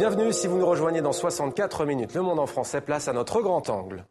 Bienvenue si vous nous rejoignez dans 64 minutes. Le Monde en français, place à notre grand angle.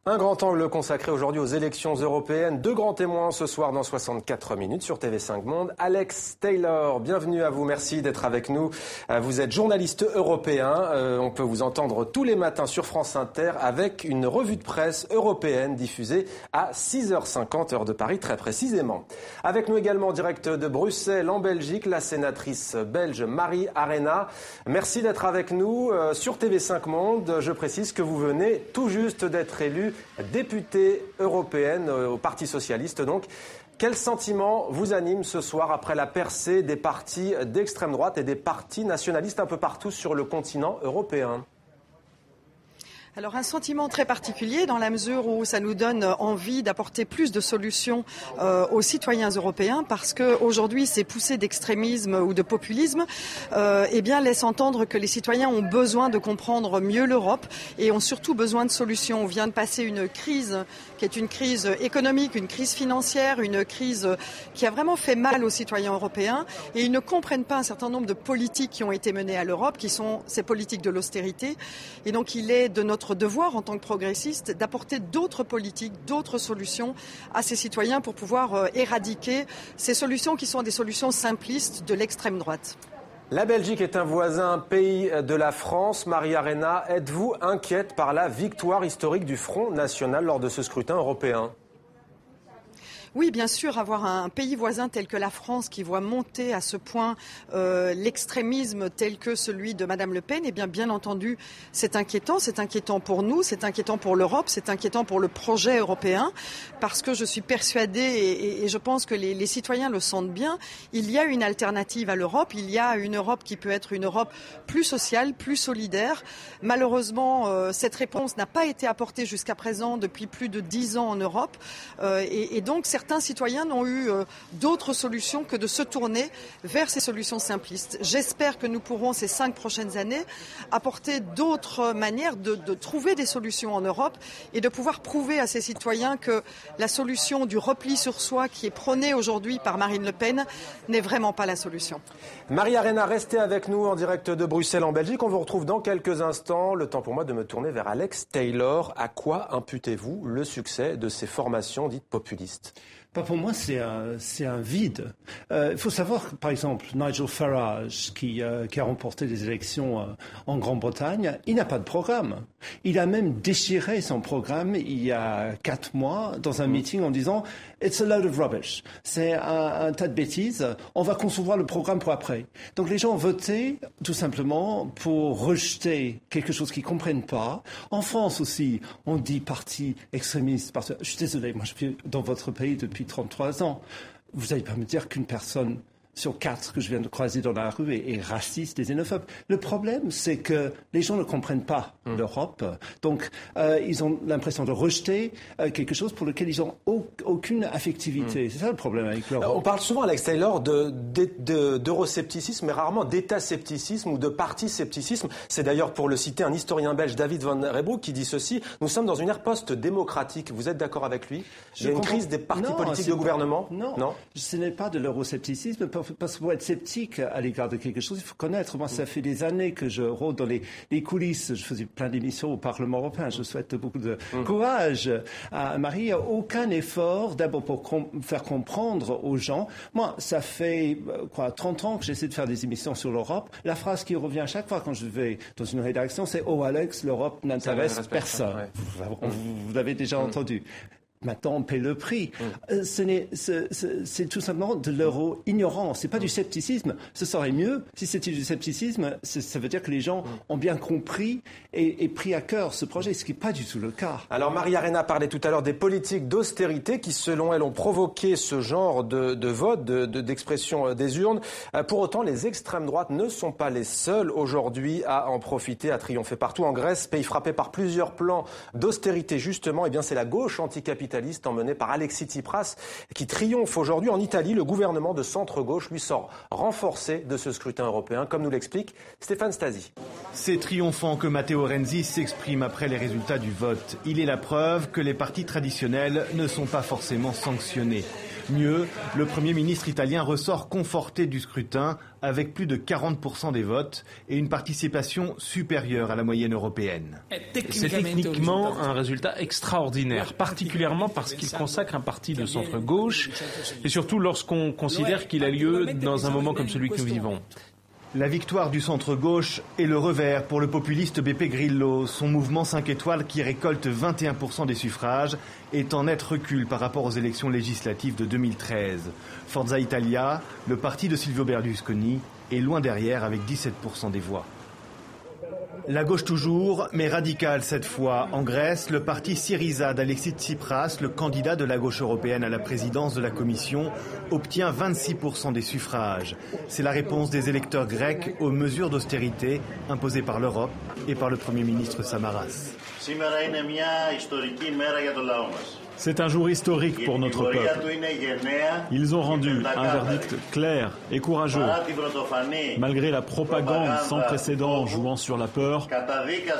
Un grand angle consacré aujourd'hui aux élections européennes. Deux grands témoins ce soir dans 64 minutes sur TV5 Monde. Alex Taylor, bienvenue à vous. Merci d'être avec nous. Vous êtes journaliste européen. On peut vous entendre tous les matins sur France Inter avec une revue de presse européenne diffusée à 6h50 heure de Paris très précisément. Avec nous également en direct de Bruxelles en Belgique, la sénatrice belge Marie Arena. Merci d'être avec nous sur TV5 Monde. Je précise que vous venez tout juste d'être élu députée européenne au Parti socialiste. Donc, quel sentiment vous anime ce soir après la percée des partis d'extrême droite et des partis nationalistes un peu partout sur le continent européen ? Alors un sentiment très particulier dans la mesure où ça nous donne envie d'apporter plus de solutions aux citoyens européens parce qu'aujourd'hui ces poussées d'extrémisme ou de populisme laissent entendre que les citoyens ont besoin de comprendre mieux l'Europe et ont surtout besoin de solutions. On vient de passer une crise qui est une crise économique, une crise financière, une crise qui a vraiment fait mal aux citoyens européens et ils ne comprennent pas un certain nombre de politiques qui ont été menées à l'Europe, qui sont ces politiques de l'austérité. Et donc il est de notre devoir en tant que progressistes d'apporter d'autres politiques, d'autres solutions à ces citoyens pour pouvoir éradiquer ces solutions qui sont des solutions simplistes de l'extrême droite. La Belgique est un voisin pays de la France. Marie Arena, êtes-vous inquiète par la victoire historique du Front National lors de ce scrutin européen ? Oui, bien sûr, avoir un pays voisin tel que la France qui voit monter à ce point l'extrémisme tel que celui de Madame Le Pen, eh bien entendu, c'est inquiétant pour nous, c'est inquiétant pour l'Europe, c'est inquiétant pour le projet européen, parce que je suis persuadée et je pense que les citoyens le sentent bien, il y a une alternative à l'Europe, il y a une Europe qui peut être une Europe plus sociale, plus solidaire. Malheureusement, cette réponse n'a pas été apportée jusqu'à présent depuis plus de 10 ans en Europe et donc certains citoyens n'ont eu d'autres solutions que de se tourner vers ces solutions simplistes. J'espère que nous pourrons, ces 5 prochaines années, apporter d'autres manières de trouver des solutions en Europe et de pouvoir prouver à ces citoyens que la solution du repli sur soi qui est prônée aujourd'hui par Marine Le Pen n'est vraiment pas la solution. Marie Arena, restez avec nous en direct de Bruxelles en Belgique. On vous retrouve dans quelques instants. Le temps pour moi de me tourner vers Alex Taylor. À quoi imputez-vous le succès de ces formations dites populistes ? Pour moi, c'est un vide. Il faut savoir que, par exemple, Nigel Farage, qui a remporté les élections en Grande-Bretagne, il n'a pas de programme. Il a même déchiré son programme il y a 4 mois dans un meeting en disant « It's a load of rubbish ». C'est un tas de bêtises. On va concevoir le programme pour après. Donc les gens ont voté tout simplement pour rejeter quelque chose qu'ils ne comprennent pas. En France aussi, on dit parti extrémiste. Je suis désolé, moi je vis dans votre pays depuis 33 ans. Vous n'allez pas me dire qu'une personne sur 4 que je viens de croiser dans la rue est raciste et xénophobe. Le problème, c'est que les gens ne comprennent pas l'Europe. Donc, ils ont l'impression de rejeter quelque chose pour lequel ils n'ont aucune affectivité. C'est ça le problème avec l'Europe. On parle souvent, Alex Taylor, d'euroscepticisme, mais rarement d'état-scepticisme ou de parti-scepticisme. C'est d'ailleurs, pour le citer, un historien belge, David Van Reybrouck, qui dit ceci. Nous sommes dans une ère post-démocratique. Vous êtes d'accord avec lui ? Il y a une crise des partis politiques de gouvernement ? Non, ce n'est pas de l'euroscepticisme. Parce que pour être sceptique à l'égard de quelque chose, il faut connaître. Moi, ça fait des années que je rôde dans les coulisses. Je faisais plein d'émissions au Parlement européen. Je souhaite beaucoup de courage à Marie. Il n'y a aucun effort, d'abord pour faire comprendre aux gens. Moi, ça fait 30 ans que j'essaie de faire des émissions sur l'Europe. La phrase qui revient à chaque fois quand je vais dans une rédaction, c'est « Oh Alex, l'Europe n'intéresse personne ouais. ». Vous l'avez déjà entendu. Maintenant, on paie le prix. C'est tout simplement de l'euro-ignorance. C'est pas du scepticisme. Ce serait mieux si c'était du scepticisme. Ça veut dire que les gens ont bien compris et pris à cœur ce projet, ce qui n'est pas du tout le cas. Alors, Marie Arena parlait tout à l'heure des politiques d'austérité qui, selon elle, ont provoqué ce genre de vote, d'expression des urnes. Pour autant, les extrêmes droites ne sont pas les seules aujourd'hui à en profiter, à triompher partout. En Grèce, pays frappé par plusieurs plans d'austérité, justement, eh bien, c'est la gauche anticapitaliste emmené par Alexis Tsipras qui triomphe aujourd'hui. En Italie, le gouvernement de centre-gauche lui sort renforcé de ce scrutin européen, comme nous l'explique Stéphane Stasi. C'est triomphant que Matteo Renzi s'exprime après les résultats du vote. Il est la preuve que les partis traditionnels ne sont pas forcément sanctionnés. Mieux, le Premier ministre italien ressort conforté du scrutin avec plus de 40% des votes et une participation supérieure à la moyenne européenne. C'est techniquement un résultat extraordinaire, particulièrement parce qu'il consacre un parti de centre-gauche et surtout lorsqu'on considère qu'il a lieu dans un moment comme celui que nous vivons. La victoire du centre-gauche est le revers pour le populiste Beppe Grillo. Son mouvement 5 étoiles, qui récolte 21% des suffrages, est en net recul par rapport aux élections législatives de 2013. Forza Italia, le parti de Silvio Berlusconi, est loin derrière avec 17% des voix. La gauche toujours, mais radicale cette fois. En Grèce, le parti Syriza d'Alexis Tsipras, le candidat de la gauche européenne à la présidence de la Commission, obtient 26% des suffrages. C'est la réponse des électeurs grecs aux mesures d'austérité imposées par l'Europe et par le Premier ministre Samaras. C'est un jour historique pour notre peuple. Ils ont rendu un verdict clair et courageux. Malgré la propagande sans précédent jouant sur la peur,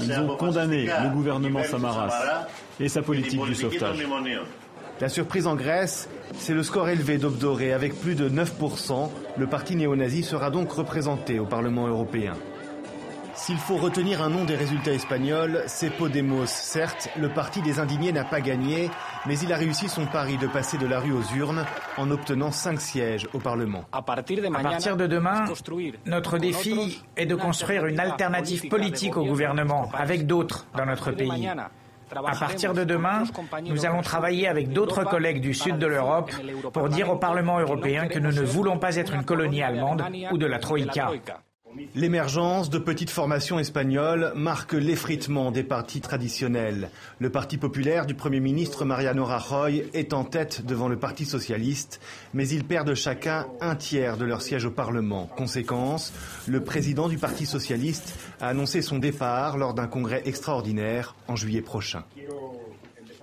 ils ont condamné le gouvernement Samaras et sa politique du sauvetage. La surprise en Grèce, c'est le score élevé d'Obdoré. Avec plus de 9%, le parti néo-nazi sera donc représenté au Parlement européen. S'il faut retenir un nom des résultats espagnols, c'est Podemos. Certes, le parti des indignés n'a pas gagné, mais il a réussi son pari de passer de la rue aux urnes en obtenant 5 sièges au Parlement. À partir de demain, notre défi est de construire une alternative politique au gouvernement avec d'autres dans notre pays. À partir de demain, nous allons travailler avec d'autres collègues du sud de l'Europe pour dire au Parlement européen que nous ne voulons pas être une colonie allemande ou de la Troïka. L'émergence de petites formations espagnoles marque l'effritement des partis traditionnels. Le Parti populaire du Premier ministre Mariano Rajoy est en tête devant le Parti socialiste, mais ils perdent chacun un tiers de leur siège au Parlement. Conséquence, le président du Parti socialiste a annoncé son départ lors d'un congrès extraordinaire en juillet prochain.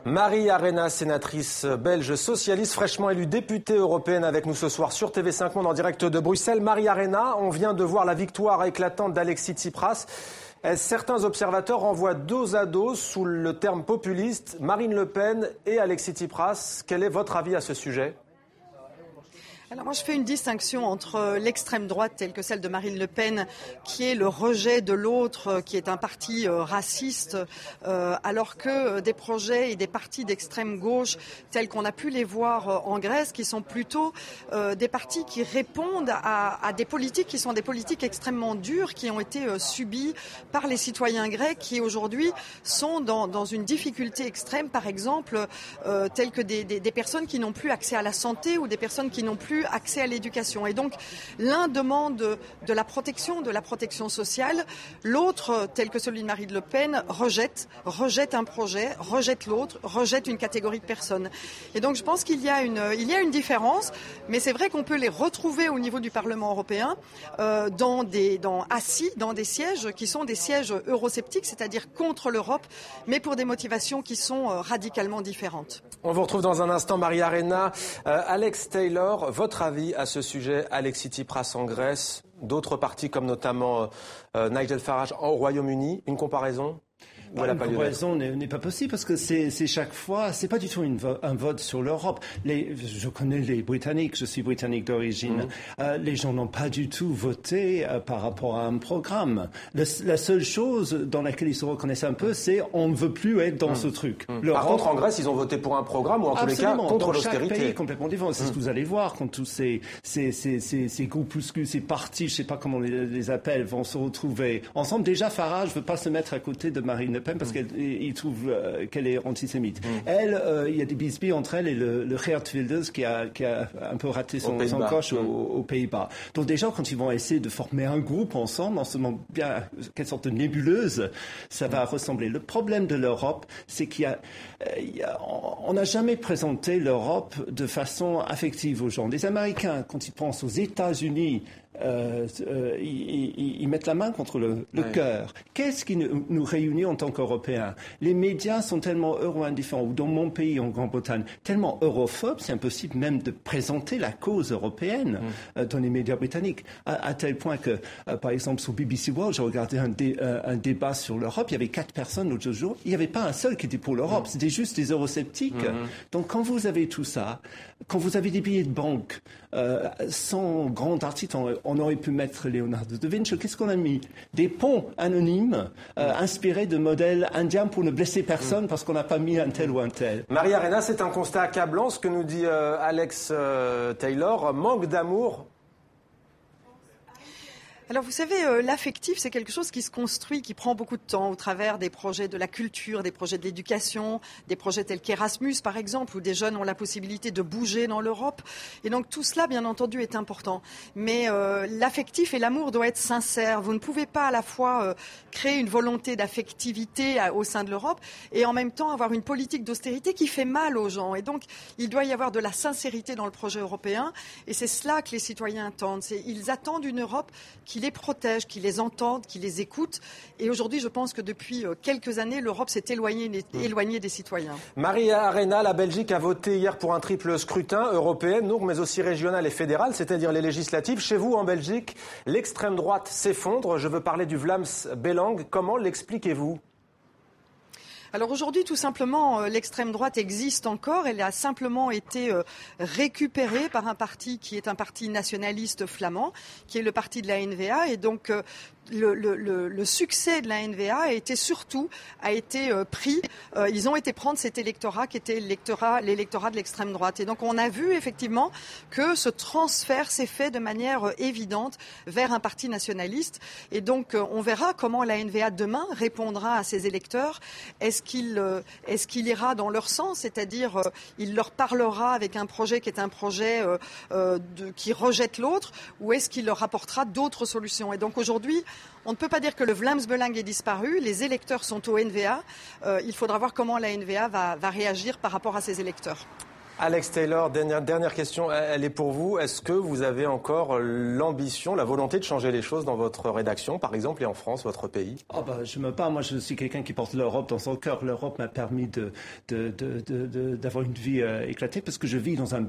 Marie Arena, sénatrice belge socialiste, fraîchement élue députée européenne avec nous ce soir sur TV5 Monde en direct de Bruxelles. Marie Arena, on vient de voir la victoire éclatante d'Alexis Tsipras. Certains observateurs renvoient dos à dos sous le terme populiste Marine Le Pen et Alexis Tsipras. Quel est votre avis à ce sujet ? Alors moi je fais une distinction entre l'extrême droite telle que celle de Marine Le Pen qui est le rejet de l'autre, qui est un parti raciste, alors que des projets et des partis d'extrême gauche tels qu'on a pu les voir en Grèce qui sont plutôt des partis qui répondent à des politiques qui sont des politiques extrêmement dures qui ont été subies par les citoyens grecs qui aujourd'hui sont dans une difficulté extrême, par exemple telles que des personnes qui n'ont plus accès à la santé ou des personnes qui n'ont plus accès à l'éducation. Et donc, l'un demande de la protection sociale. L'autre, tel que celui de Marine Le Pen, rejette un projet, rejette l'autre, rejette une catégorie de personnes. Et donc, je pense qu'il y a une différence, mais c'est vrai qu'on peut les retrouver au niveau du Parlement européen, assis dans des sièges qui sont des sièges eurosceptiques, c'est-à-dire contre l'Europe, mais pour des motivations qui sont radicalement différentes. On vous retrouve dans un instant, Marie Arena. Alex Taylor, votre avis à ce sujet, Alexis Tsipras en Grèce, d'autres partis comme notamment Nigel Farage au Royaume-Uni, une comparaison ? Une comparaison n'est pas possible parce que c'est chaque fois, c'est pas du tout un vote sur l'Europe. Je connais les Britanniques, je suis britannique d'origine. Les gens n'ont pas du tout voté par rapport à un programme. La seule chose dans laquelle ils se reconnaissent un peu, c'est on ne veut plus être dans ce truc. Par contre, en Grèce, ils ont voté pour un programme ou en tous les cas contre l'austérité. Chaque pays complètement différent. C'est ce que vous allez voir quand tous ces groupuscules, ces partis, je sais pas comment on les appelle, vont se retrouver ensemble. Déjà, Farage veut pas se mettre à côté de Marine Le Pen parce qu'il trouve qu'elle est antisémite. Elle, il y a des bisbilles entre elle et le Geert Wilders qui a un peu raté son coche aux Pays-Bas. Donc déjà, quand ils vont essayer de former un groupe ensemble, on se demande bien quelle sorte de nébuleuse ça va ressembler. Le problème de l'Europe, c'est on n'a jamais présenté l'Europe de façon affective aux gens. Les Américains, quand ils pensent aux États-Unis, ils mettent la main contre le cœur. Qu'est-ce qui nous réunit en tant qu'Européens? Les médias sont tellement euro-indifférents, ou dans mon pays, en Grande-Bretagne, tellement europhobes, c'est impossible même de présenter la cause européenne dans les médias britanniques. À tel point que, par exemple, sur BBC World, j'ai regardé un débat sur l'Europe, il y avait 4 personnes l'autre jour, il n'y avait pas un seul qui était pour l'Europe, c'était juste des eurosceptiques. Donc quand vous avez tout ça, quand vous avez des billets de banque, sans grand article, on aurait pu mettre Leonardo da Vinci. Qu'est-ce qu'on a mis? Des ponts anonymes inspirés de modèles indiens pour ne blesser personne parce qu'on n'a pas mis un tel ou un tel. Maria Arena, c'est un constat accablant, ce que nous dit Alex Taylor. Manque d'amour. Alors vous savez, l'affectif, c'est quelque chose qui se construit, qui prend beaucoup de temps au travers des projets de la culture, des projets de l'éducation, des projets tels qu'Erasmus par exemple, où des jeunes ont la possibilité de bouger dans l'Europe. Et donc tout cela, bien entendu, est important. Mais l'affectif et l'amour doivent être sincères. Vous ne pouvez pas à la fois créer une volonté d'affectivité au sein de l'Europe et en même temps avoir une politique d'austérité qui fait mal aux gens. Et donc il doit y avoir de la sincérité dans le projet européen. Et c'est cela que les citoyens attendent. Ils attendent une Europe qui les protège, qui les entende, qui les écoute. Et aujourd'hui, je pense que depuis quelques années, l'Europe s'est éloignée des citoyens. Maria Arena, la Belgique a voté hier pour un triple scrutin, européen, mais aussi régional et fédéral, c'est-à-dire les législatives. Chez vous, en Belgique, l'extrême droite s'effondre. Je veux parler du Vlaams Belang. Comment l'expliquez-vous ? Alors aujourd'hui, tout simplement, l'extrême droite existe encore. Elle a simplement été récupérée par un parti qui est un parti nationaliste flamand, qui est le parti de la NVA. Et donc, le succès de la NVA a été pris. Ils ont été prendre cet électorat qui était l'électorat de l'extrême droite. Et donc, on a vu effectivement que ce transfert s'est fait de manière évidente vers un parti nationaliste. Et donc, on verra comment la NVA demain répondra à ses électeurs. Est-ce qu'il ira dans leur sens, c'est-à-dire il leur parlera avec un projet qui est un projet qui rejette l'autre, ou est-ce qu'il leur apportera d'autres solutions? Et donc aujourd'hui, on ne peut pas dire que le Vlaams Belang est disparu, les électeurs sont au NVA, il faudra voir comment la NVA va réagir par rapport à ses électeurs. Alex Taylor, dernière question, elle est pour vous. Est-ce que vous avez encore l'ambition, la volonté de changer les choses dans votre rédaction, par exemple, et en France, votre pays? Je me parle. Moi, je suis quelqu'un qui porte l'Europe dans son cœur. L'Europe m'a permis d'avoir une vie éclatée parce que je vis dans un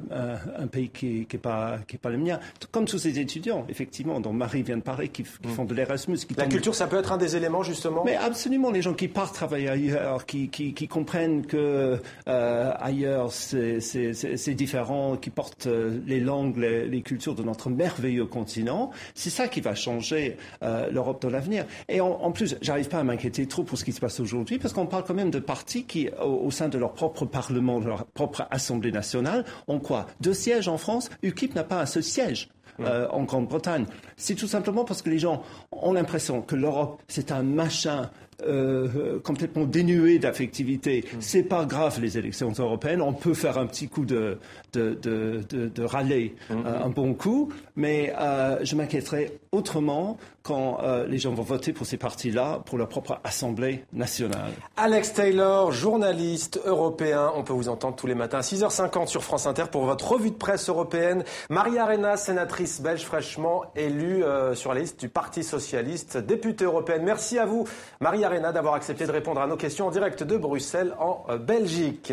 pays qui est pas le mien. Comme tous ces étudiants, effectivement, dont Marie vient de parler, qui font de l'Erasmus. La culture, ça peut être un des éléments, justement? Mais absolument. Les gens qui partent travailler ailleurs, qui comprennent que ailleurs, c'est différent, qui portent les langues, les cultures de notre merveilleux continent. C'est ça qui va changer l'Europe dans l'avenir. Et en plus, j'arrive pas à m'inquiéter trop pour ce qui se passe aujourd'hui, parce qu'on parle quand même de partis qui, au sein de leur propre Parlement, de leur propre Assemblée nationale, ont quoi? 2 sièges en France. UKIP n'a pas un seul siège. En Grande-Bretagne. C'est tout simplement parce que les gens ont l'impression que l'Europe, c'est un machin complètement dénué d'affectivité. C'est pas grave, les élections européennes. On peut faire un petit coup de râler, un bon coup, mais je m'inquiéterais autrement quand les gens vont voter pour ces partis-là, pour leur propre Assemblée nationale. Alex Taylor, journaliste européen. On peut vous entendre tous les matins à 6h50 sur France Inter pour votre revue de presse européenne. Maria Arena, sénatrice belge fraîchement élue sur la liste du Parti socialiste, députée européenne. Merci à vous, Maria Arena, d'avoir accepté de répondre à nos questions en direct de Bruxelles, en Belgique.